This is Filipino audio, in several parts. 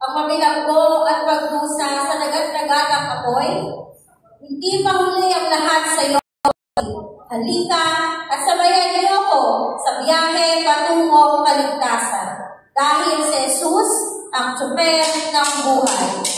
ang mabilanggo at pagdusa sa nagat-nagatang apoy. Hindi mahuli ang lahat sa iyo. Halika at sabayan niyo ako sa biyahe patungong kaligtasan. Dahil si Jesus ang tsuper ng buhay.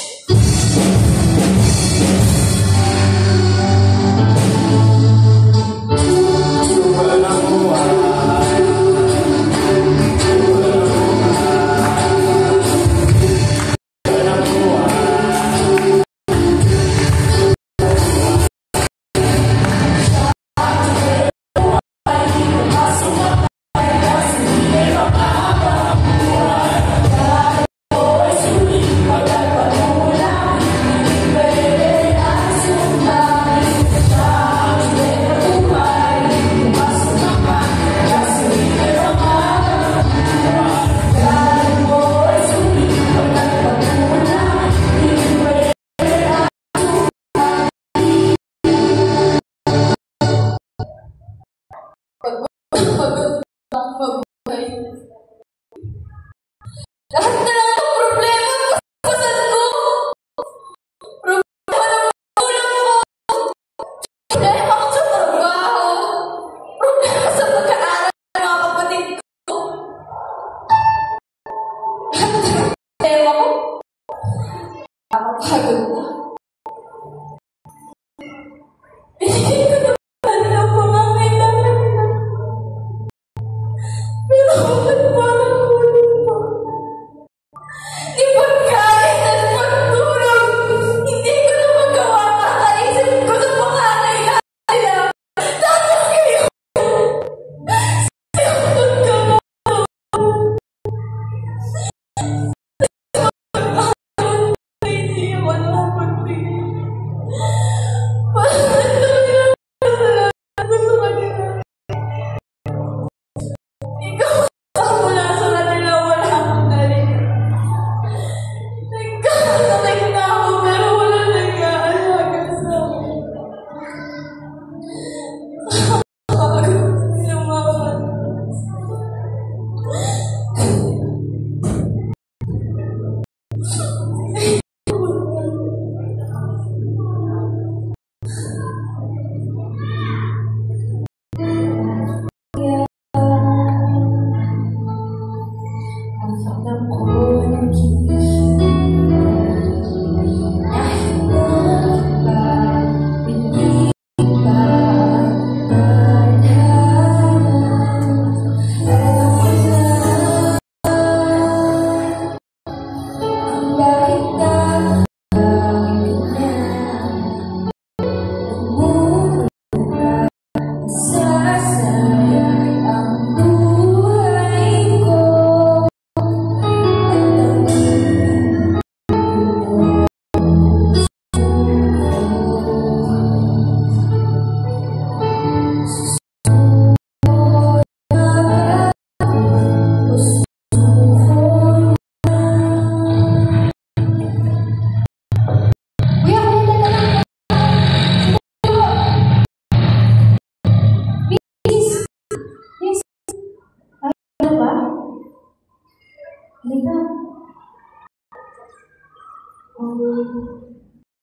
Lahat na lang ang problema ko sa pasan ko. Problema ng magulang ko. Problema ko sa trabaho. Problema sa pagkaaral ng mga kapatid ko. Problema ko. Nakakapagod na. Hindi ko na pala ang pangangailangan nila. Pero bakit parang kulit pa? Di pagkain at pagtulog, hindi ko na magawa kakaisip ko sa pangangailangan nila. Dapat kayo! Sayo ko pagkakaroon. Hindi naman ako pagtingin.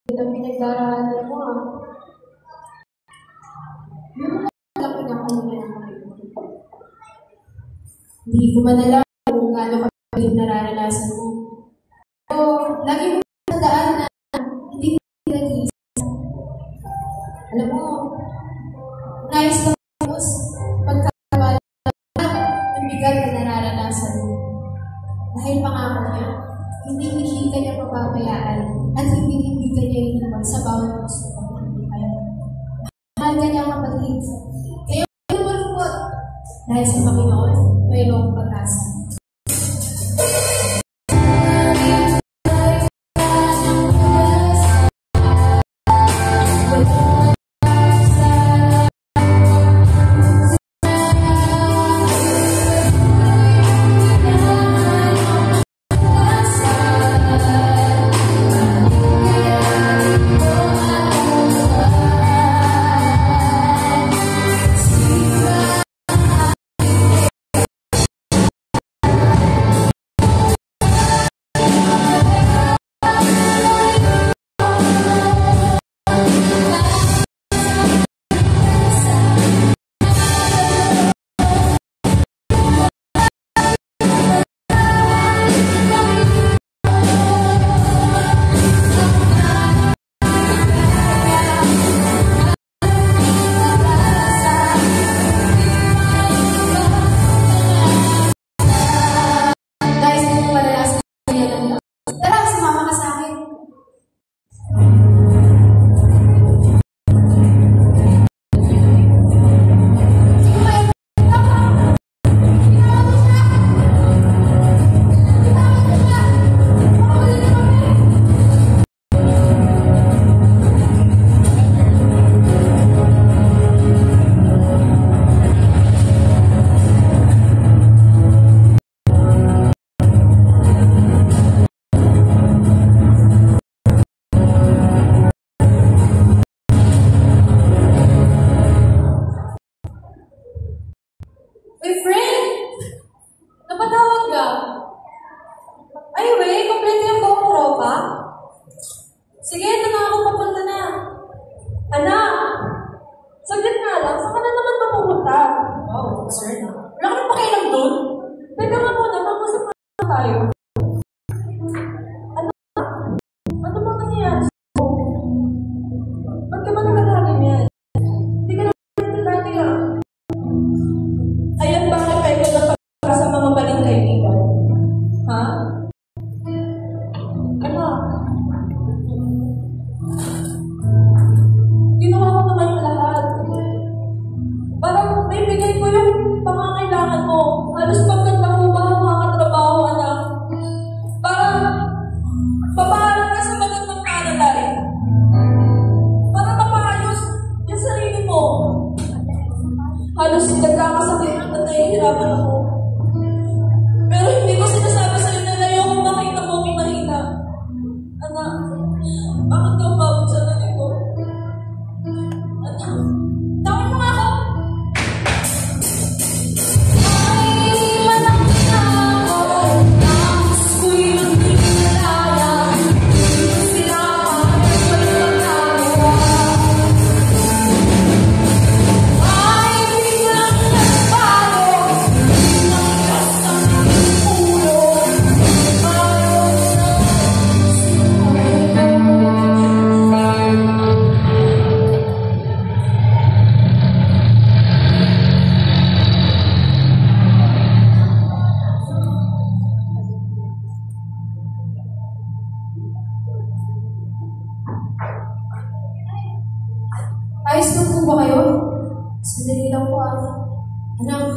Ito pinagdaraanan mo Hindi ko man alam kung gaano kapag nararanasan mo. Pero lagi mo tandaan na hindi nag-iisa. Alam mo, nais na Diyos pagkakawala ng bigat na nararanasan mo. Dahil pangako niya, hindi ka niya papabayaan at hindi ka niya iniwan sa bawat gusto ng pagkakaya. Mahal ka niya kapatid. Kaya malungkot dahil sa Panginoon, mayroong pag-asa. ba? Sige, ako papunta na. Anak! Saglit nga lang, saan ka na naman mapupunta? Wow, concern ah. Wala ka na pakialam dun? Teka nga muna, mag-usap na tayo. Anak! Ano ba nangyayari sa'yo? Ba't ka ba nakagaling yan? Hindi ka naman nila. Ayan ba ang epekto ng pagkaka sa mga maling kaibigan? Ha? Ano? Ginawa ko naman yung lahat. Parang may bigay ko yung pangangailangan mo. Halos pagkanta mo ba makakatrabaho, anak? Parang papaaral ka sa magandang paradise. Para mapaayos yung sarili mo. Halos nagkakasakit at nahihirapan ako. Pero hindi ko sinasabi sa'yo na ayokong makita mo kung mahina. Anak, bakit ka umabot sa nanay ko? Anak, tawin mo nga ako! Ay, malaki na ako. Nais ko'y magpilaya. Sila ay magpagkagawa. Ay, biglang nagbago. Nangkas ang ulo. Ayos na po ba kayo? Sandali lang po ah. Anak,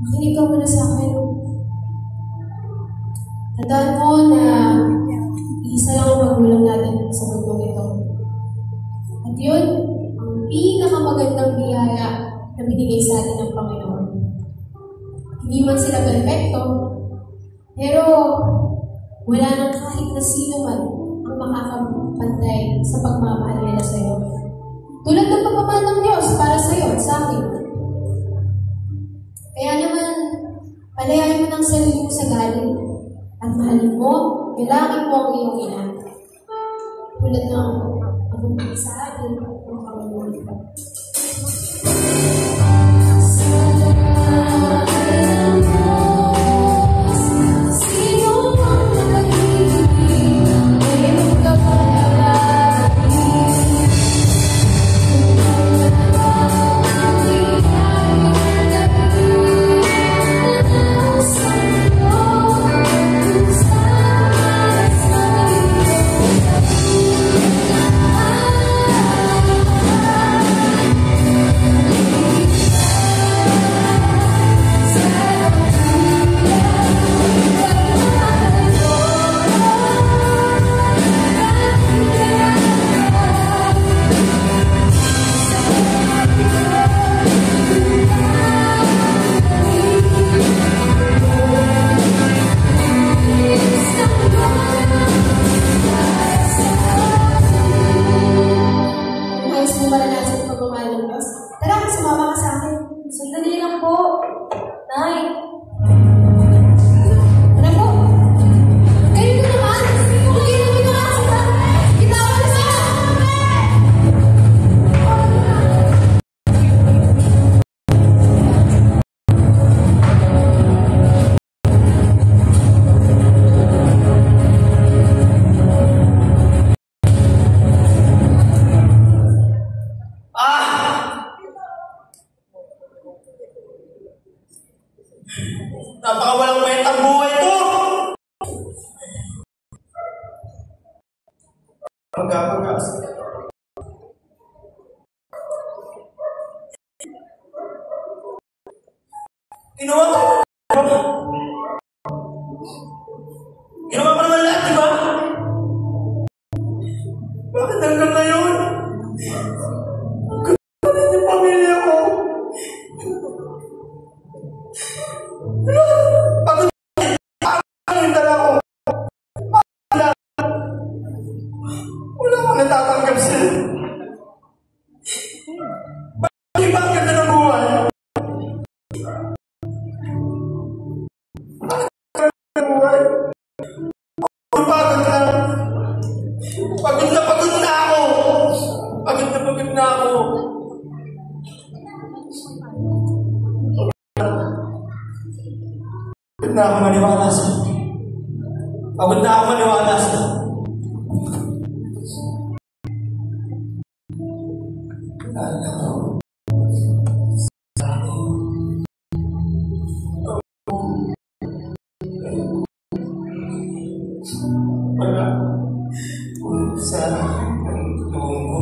makinig ka muna sa akin. Tandaan mo na isa lang ang magulang natin sa mundo ito. At yun, ang pinakamagandang biyaya na binigay sa atin ng Panginoon. Hindi man sila perfecto, pero wala nang kahit na sino man ang makakapantay sa pagmamahal nila sa iyo. Tulad ng pagmamahal ng Diyos para sa iyo at sa akin. Kaya naman, palayain mo ng sarili mo sa galing at mahalin mo, bilangin mo ang iyong ina. Tulad ng pagmamahal sa atin ng Panginoon. Sandali lang po. Nay. Ano po? Kayo na naman! Hindi na pinakasama! Itawan na sa Napakawalang kwentang buhay ko! Pagkapagas. Ginawa ko. Ginawa ko naman lahat, di ba? Bakit hanggang ngayon? Ganun yung pamilya ko. Pagod ang dala ko. Wala akong natatanggap sila. Bakit ba ang ganda ng buhay? Bakit ang ganda ng buhay? Ang pagod lang. Pagod na ako! Pagod na ako! Pagod na ako maniwala sa Pagod na ako maniwala sa wala sa tulong mo.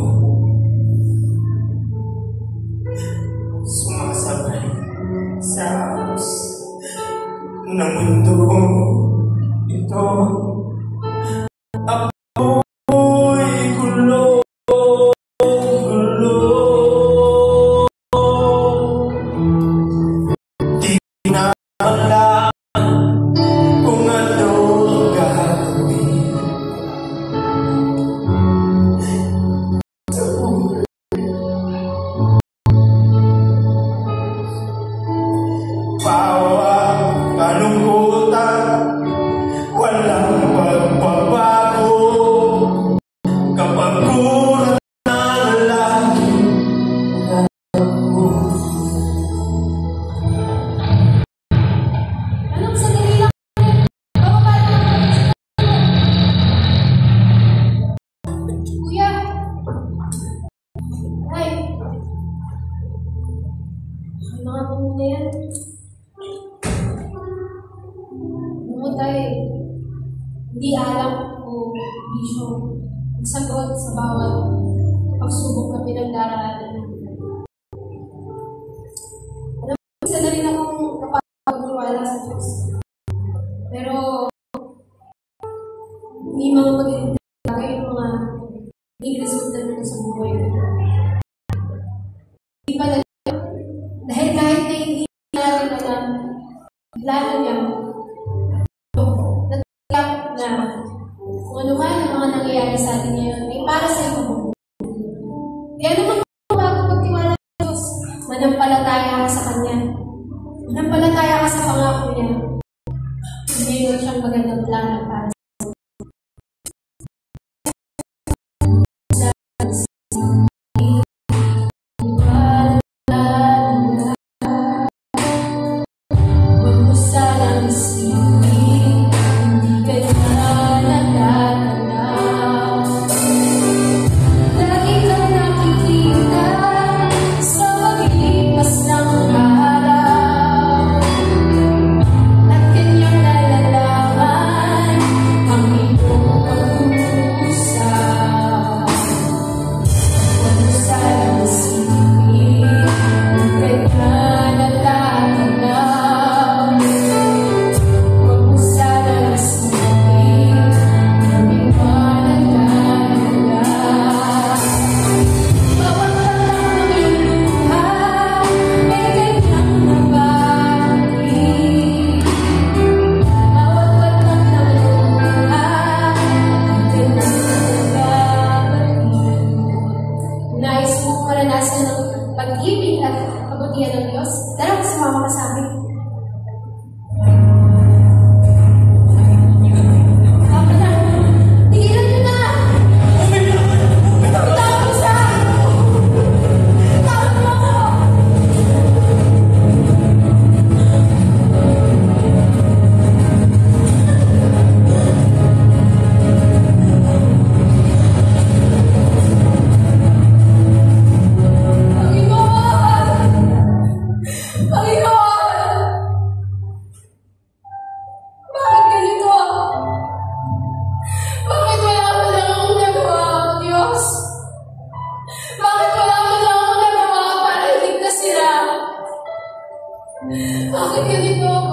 Sumasabay sa alas ng mundo ito. Ako'y gulo. Di na alam kung ano gagawin. Bawang kalungkutan, walang pagbabago. Kapag kulang na lalaki, Anong sandali lang? Baka Kuya! Ay! Ano nga po muna yan? Tayo, hindi alam o bisyo ang sagot sa bawat pagsubok na pinagdaraanan natin. Alam mo, isa na rin akong napapagwala sa Diyos. Pero, hindi mga magiging yung mga hindi resulta nito sa buhay ko. Hindi pala, dahil kahit na hindi natin alam, lalo niya, na kung ano man ang mga nangyayari sa atin ngayon ay para sa iyo. Kaya naman bago pagtiwala sa Diyos, manampalataya ka sa Kanya. Manampalataya ka sa pangako niya. Mayroon siyang magandang plano para sa pag-ibig at kabutihan ng Diyos. Tara, sumama ka sa amin. Tigilan nyo na! Tawag sa! Tawag mo ako! Bakit ganito?